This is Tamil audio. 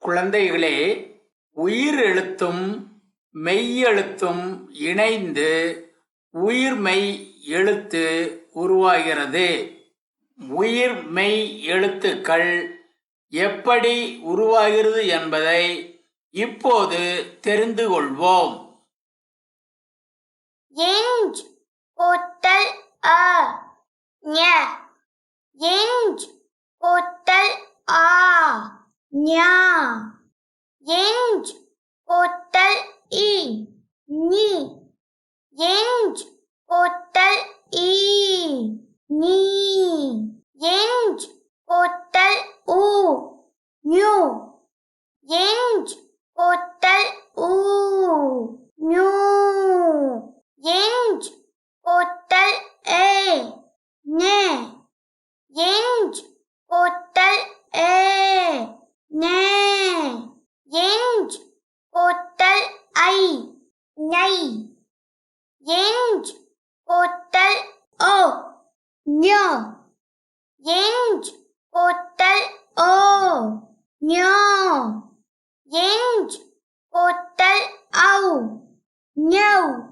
குழந்தைகளே, உயிர் எழுத்தும் மெய்யெழுத்தும் இணைந்து உயிர்மெய் எழுத்து உருவாகிறது. உயிர்மெய் எழுத்துக்கள் எப்படி உருவாகிறது என்பதை இப்போது தெரிந்து கொள்வோம். எஞ்ச் கூட்டல் அ ஞ, எஞ்ச் கூட்டல் ஆ ஞா, எஞ்ச் கூட்டல் இ நீ, எஞ்ச் கூட்டல் ஈ நீ, எஞ்ச் கூட்டல் உ ஞு, எஞ்ச் கூட்டல் ஊ ஞு, எஞ்ச் கூட்டல் ஏ நெ, எஞ்ச் கூட்டல் ஏ நெ, எஞ்ச் கூட்டல் ஐ நை, எஞ்ச் கூட்டல் ஓ ஞோ, எஞ்ச் கூட்டல் ஓ ஞோ, எஞ்ச் கூட்டல் ஔ ஞௌ.